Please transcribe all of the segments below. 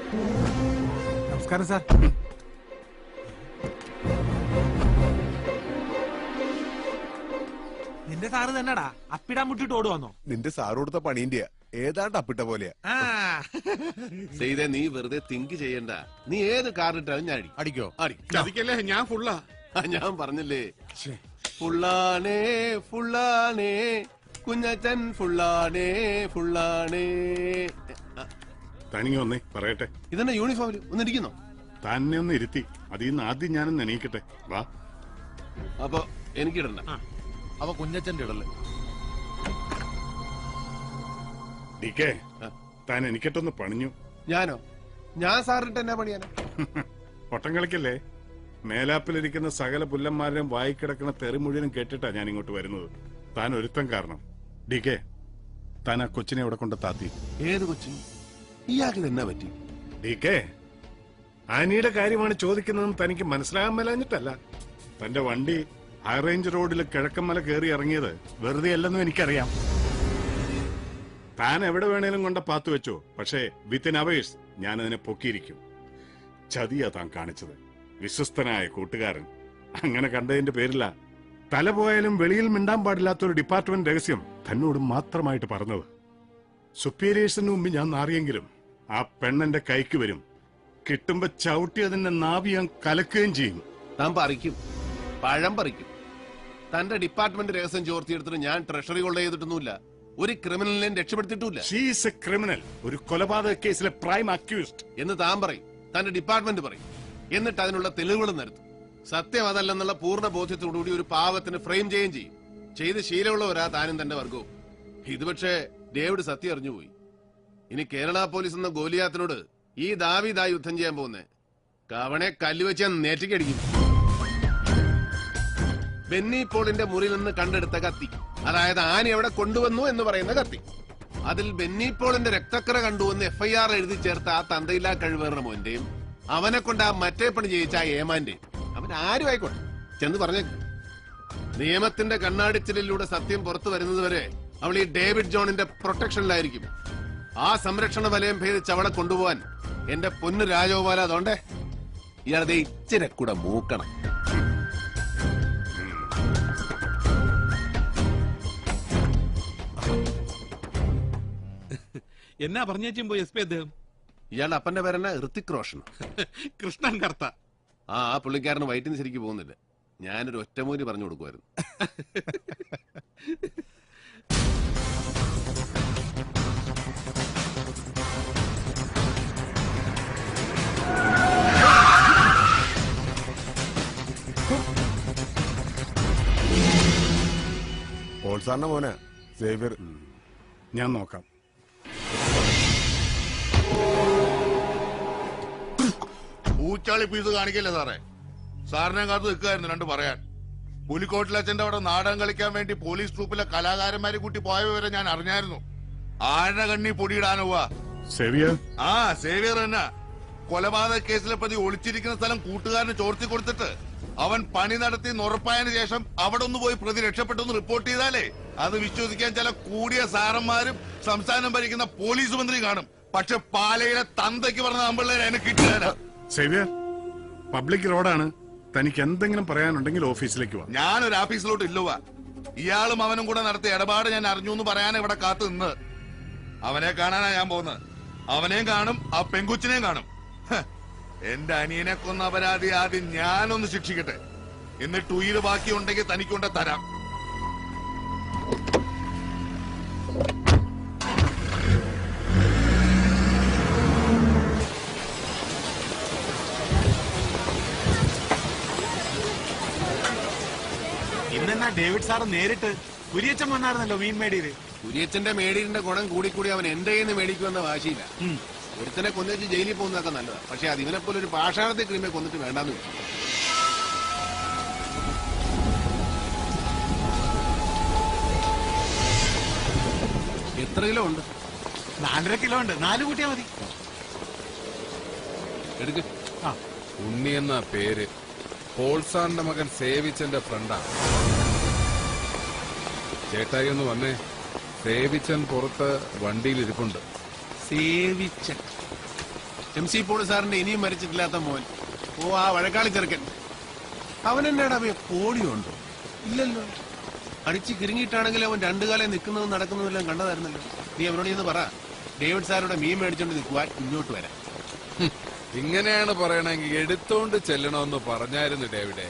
നമസ്കാരം സാർ. നിന്റെ സാറ് തന്നെടാ അപ്പിടാൻ മുട്ടിട്ട് ഓടുവന്നോ? നിന്റെ സാറ് കൊടുത്ത പണീന്റെ ഏതാണ്ട് അപ്പിട്ട പോലെയാ. ചെയ്തേ, നീ വെറുതെ തിങ്ക് ചെയ്യണ്ട. നീ ഏത് കാറിട്ടാലും ഞാൻ അടിക്കോ? ചതിക്കല്ലേ, ഞാൻ ഫുള്ളാ. ഞാൻ പറഞ്ഞില്ലേ, ഫുള്ളാണേ ഫുള്ളാണേ കുഞ്ഞച്ചൻ ഫുള്ളാണേ ഫുള്ളാണേ. തനിങ്ങി വന്നേ പറയട്ടെ. ഇതെന്നെ യൂണിഫോമിൽ ഒന്നിരിക്കുന്നോ? തന്നെ ഒന്ന് ഇരുത്തി. അതിന്ന് ആദ്യം ഞാനൊന്ന് എണീക്കട്ടെ. വാ. അപ്പൊ എനിക്കിടണ്ട. അവ കുഞ്ഞച്ചന്റെ ഇടല്ലേ. ഡിക്കേ, താൻ എനിക്കിട്ടൊന്ന് പണിഞ്ഞു. ഞാനോ? ഞാൻ സാറിട്ട് എന്നാ പണിയാനോ? ഒട്ടം കളിക്കല്ലേ. മേലാപ്പിലിരിക്കുന്ന സകല പുല്ലന്മാരെയും വായിക്കിടക്കുന്ന തെറി മുഴുവനും കേട്ടിട്ടാ ഞാൻ ഇങ്ങോട്ട് വരുന്നത്. താൻ ഒരുത്തം കാരണം. ഡിക്കേ, താൻ ആ കൊച്ചിനെ ഇവിടെ കൊണ്ട് താത്തി. ഏത് കൊച്ചിന്? ഇയാൾക്ക് എന്നാ പറ്റി? ഡിക്കേ, ആനിയുടെ കാര്യമാണ് ചോദിക്കുന്നതെന്ന് തനിക്ക് മനസ്സിലാകാൻ മേലാഞ്ഞിട്ടല്ല. തന്റെ വണ്ടി ഹൈറേഞ്ച് റോഡിൽ കിഴക്കമ്മല കയറി ഇറങ്ങിയത് വെറുതെ അല്ലെന്നും എനിക്കറിയാം. താൻ എവിടെ വേണേലും കൊണ്ട് പാത്തു വെച്ചോ, പക്ഷേ വിത്തിൻ അവേഴ്സ് ഞാൻ അതിനെ പൊക്കിയിരിക്കും. ചതിയാ താൻ കാണിച്ചത്. വിശ്വസ്തനായ കൂട്ടുകാരൻ അങ്ങനെ കണ്ടതിന്റെ പേരില തല പോയാലും വെളിയിൽ മിണ്ടാൻ പാടില്ലാത്തൊരു ഡിപ്പാർട്ട്മെന്റ് രഹസ്യം തന്നോട് മാത്രമായിട്ട് പറഞ്ഞത്. സുപ്പീരിയേഴ്സിന് മുമ്പ് ഞാൻ നാറിയെങ്കിലും ആ പെണ്ണെന്റെ കൈക്ക് വരും. കിട്ടുമ്പോ ചവിട്ടി അതിന്റെ നാവി ഞാൻ കലക്കുകയും ചെയ്യും. താൻ പറിക്കും, പഴം പറിക്കും. തന്റെ ഡിപ്പാർട്ട്മെന്റ് രഹസ്യം ചോർത്തിയെടുത്തിട്ട് ഞാൻ ട്രഷറി കൊള്ള ചെയ്തിട്ടൊന്നുമില്ല. ഒരു ക്രിമിനലിനെ രക്ഷപ്പെടുത്തിയിട്ടില്ല. ഷീസ് എ ക്രിമിനൽ, ഒരു കൊലപാതക കേസിലെ പ്രൈം അക്യൂസ്ഡ് എന്ന് താൻ പറയും, തന്റെ ഡിപ്പാർട്ട്മെന്റ് പറയും. എന്നിട്ട് അതിനുള്ള തെളിവുകൾ നിരത്തും. സത്യം അതല്ലെന്നുള്ള പൂർണ്ണ ബോധ്യത്തോടുകൂടി ഒരു പാവത്തിന് ഫ്രെയിം ചെയ്യുകയും ചെയ്യും. ചെയ്ത് ശീലമുള്ളവരാ താനും തന്റെ വർഗവും. ഇത് പക്ഷേ ഡേവിഡ് സത്യം അറിഞ്ഞുപോയി. ഇനി കേരള പോലീസ് എന്ന ഗോലിയാത്തിനോട് ഈ ദാവീദാ യുദ്ധം ചെയ്യാൻ പോകുന്നേ. കവണെ കല്ലുവെച്ച് ഞാൻ നേറ്റിക്കടിക്കും. ബെന്നി പോളിന്റെ മുറിയിൽ നിന്ന് കണ്ടെടുത്ത കത്തി, അതായത് ആന എവിടെ കൊണ്ടുവന്നു എന്ന് പറയുന്ന കത്തി, അതിൽ ബെന്നി പോളിന്റെ രക്തക്കറ കണ്ടുവന്ന് FIR എഴുതി ചേർത്ത ആ തന്തയില്ലാ കഴിവേറുന്ന മോന്റെയും അവനെ കൊണ്ട് ആ മറ്റേ പണി ചെയ്യിച്ച ആ ഏമാന്റെയും, അവൻ ആരും ആയിക്കോട്ടെ, ചെന്ന് പറഞ്ഞേക്ക്. നിയമത്തിന്റെ കണ്ണാടിച്ചിലിലൂടെ സത്യം പുറത്തു വരുന്നതുവരെ അവൾ ഈ ഡേവിഡ് ജോണിന്റെ പ്രൊട്ടക്ഷനിലായിരിക്കും. ആ സംരക്ഷണ വലയം ഭേദിച്ച് അവളെ കൊണ്ടുപോവാൻ എന്റെ പൊന്നു രാജഗോപാല, അതുകൊണ്ടേ ഇയാളതെ ഇച്ചിരി കൂടെ മൂക്കണം. എന്നാ പറഞ്ഞേച്ചും പോയി SP അദ്ദേഹം? ഇയാളുടെ അപ്പന്റെ പേരെന്നാ? ഋത്തിക് റോഷൻ. കൃഷ്ണൻ കർത്ത. ആ പുള്ളിക്കാരന് വയറ്റിന് ശരിക്ക് പോകുന്നില്ല. ഞാനൊരു ഒറ്റമൂലി പറഞ്ഞു കൊടുക്കുമായിരുന്നു. പോൾസാറിന്റെ മോനെ സേവ്യർ. ഞാൻ നോക്കാം. പൂച്ചാളി പീസ് കാണിക്കല്ലേ സാറേ? സാറിനെ കാത്ത് നിൽക്കായിരുന്നു രണ്ട് പറയാൻ. പുലിക്കോട്ടിലച്ഛന്റെ അവിടെ നാടകം കളിക്കാൻ വേണ്ടി പോലീസ് ട്രൂപ്പിലെ കലാകാരന്മാരെ കൂട്ടി പോയ വിവരം ഞാൻ അറിഞ്ഞായിരുന്നു. ആഴ കണ്ണി പൊടിയിടാനുവാ. സേവിയർ? ആ സേവിയർ തന്നെ. കൊലപാതക കേസിലെ പ്രതി ഒളിച്ചിരിക്കുന്ന സ്ഥലം കൂട്ടുകാരന് ചോർത്തി കൊടുത്തിട്ട് അവൻ പണി നടത്തി ഉറപ്പായതിനു ശേഷം അവിടെ ഒന്ന് പോയി പ്രതി രക്ഷപ്പെട്ടെന്ന് റിപ്പോർട്ട് ചെയ്താലേ അത് വിശ്വസിക്കാൻ ചില കൂടിയ സാറന്മാരും സംസ്ഥാനം ഭരിക്കുന്ന പോലീസ് മന്ത്രി കാണും. പക്ഷെ പാലയിലെ തന്തയ്ക്ക് പറഞ്ഞ നമ്മളിൽ എന്നെ കിട്ടുക. സേവിയർ, പബ്ലിക് റോഡാണ്. തനിക്ക് എന്തെങ്കിലും പറയാനുണ്ടെങ്കിൽ ഓഫീസിലേക്ക് വാ. ഞാനൊരു ഓഫീസിലോട്ട് ഇല്ലുവാ. ഇയാളും അവനും കൂടെ നടത്തിയ ഇടപാട് ഞാൻ അറിഞ്ഞു എന്ന് പറയാൻ ഇവിടെ കാത്തു നിന്ന്. അവനെ കാണാനാ ഞാൻ പോകുന്നത്. അവനെയും കാണും, ആ പെങ്കുച്ചിനെയും കാണും. എന്റെ അനിയനെ കൊന്ന അപരാധി ആദ്യം ഞാനൊന്ന് ശിക്ഷിക്കട്ടെ, എന്നിട്ട് ഉയിര് ബാക്കിയുണ്ടെങ്കിൽ തനിക്കൊണ്ട് തരാം. ഇന്നെന്നാ ഡേവിഡ് സാറ് നേരിട്ട് കുര്യച്ചൻ വന്നായിരുന്നല്ലോ മീൻ മേടിയത്. കുര്യച്ചന്റെ മേടീരിന്റെ ഗുണം കൂടിക്കൂടി അവൻ എന്റെ കയ്യിൽ നിന്ന് മേടിക്കുമെന്ന വാശിയില്ല. ഒരുത്തനെ കൊന്നുവെച്ച് ജയിലിൽ പോകുന്നതൊക്കെ നല്ലതാ. പക്ഷെ അത് ഇവനെ പോലെ ഒരു പാഷാണത്തെ ക്രീമെ കൊന്നിട്ട് വേണ്ടാന്ന് വെച്ചു. എത്ര കിലോ ഉണ്ട്? 4.5 കിലോ ഉണ്ട്. 4 കൂട്ടിയാ മതി. എടുക്ക്. ഉണ്ണി എന്ന പേര് പോൾസാറിന്റെ മകൻ സേവിച്ചന്റെ ഫ്രണ്ടാണ്. ചേട്ടായി ഒന്ന് വന്നേ. സേവിച്ചൻ പുറത്ത് വണ്ടിയിൽ ഇരിപ്പുണ്ട്. സേവിച്ചൻ MC പോൾ സാറിന്റെ ഇനിയും മരിച്ചിട്ടില്ലാത്ത മോൻ. ഓ, ആ വഴക്കാളി ചെറുക്കൻ. അവൻ എന്നാടാ കോടിയുണ്ടോ? ഇല്ലല്ലോ. അടിച്ച് കിരിങ്ങിയിട്ടാണെങ്കിൽ അവൻ രണ്ടു കാലം നിൽക്കുന്നതും നടക്കുന്നതെല്ലാം കണ്ടതായിരുന്നല്ലോ. നീ അവനോട് ഇന്ന് പറ, ഡേവിഡ് സാറുടെ മീൻ മേടിച്ചോണ്ട് നിൽക്കുവാൻ ഇങ്ങോട്ട് വരാം. ഇങ്ങനെയാണ് പറയണമെങ്കിൽ എടുത്തോണ്ട് ചെല്ലണമെന്ന് പറഞ്ഞായിരുന്നു ഡേവിഡെ.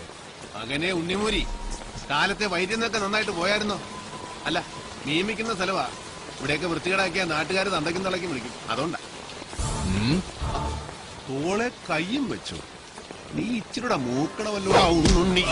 അങ്ങനെ ഉണ്ണിമൂരി കാലത്തെ വൈദ്യുന്നൊക്കെ നന്നായിട്ട് പോയായിരുന്നോ? അല്ല, നിയമിക്കുന്ന സ്ഥലവാ. ഇവിടെയൊക്കെ വൃത്തികേടാക്കിയ നാട്ടുകാർ തന്തയ്ക്കും തളയ്ക്കും വിളിക്കും. അതുകൊണ്ടാ. തോളെ കയ്യും വെച്ചു. നീ ഇച്ചിരൂടെ മൂക്കണമല്ലോ ഉണ്ണി.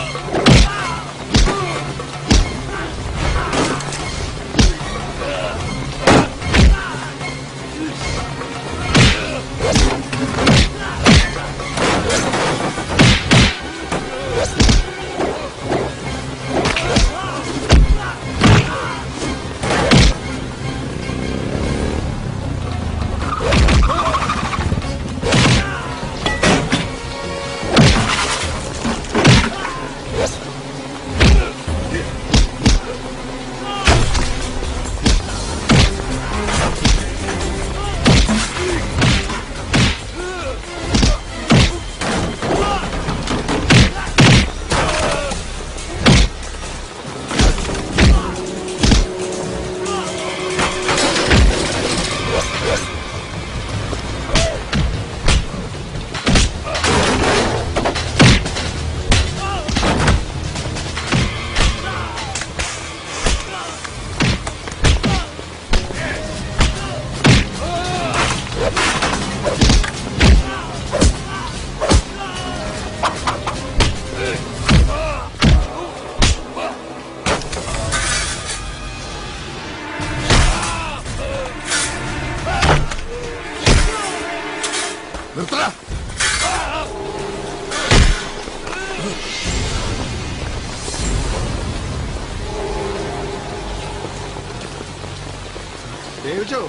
ദേവിച്ചോ,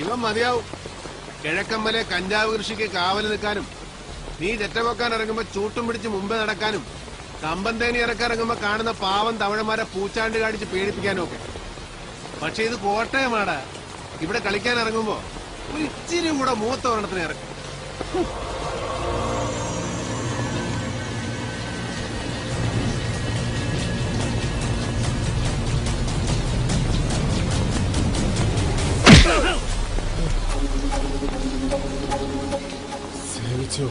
ഇവൻ മതിയാവും. കിഴക്കമ്പലെ കഞ്ചാവ് കൃഷിക്ക് കാവല് നിൽക്കാനും, നീ ചെറ്റവെക്കാൻ ഇറങ്ങുമ്പോ ചൂട്ടും പിടിച്ച് മുമ്പേ നടക്കാനും, കമ്പന്തേനി ഇറക്കാൻ ഇറങ്ങുമ്പോ കാണുന്ന പാവം തമിഴന്മാരെ പൂച്ചാണ്ട് കാണിച്ച് പേടിപ്പിക്കാനും ഒക്കെ. പക്ഷെ ഇത് കോട്ടയമാടാ. ഇവിടെ കളിക്കാൻ ഇറങ്ങുമ്പോ ഒരു ഇച്ചിരി കൂടെ മൂത്ത ഒരെണ്ണത്തിന് ഇറക്കും. സേവിച്ചു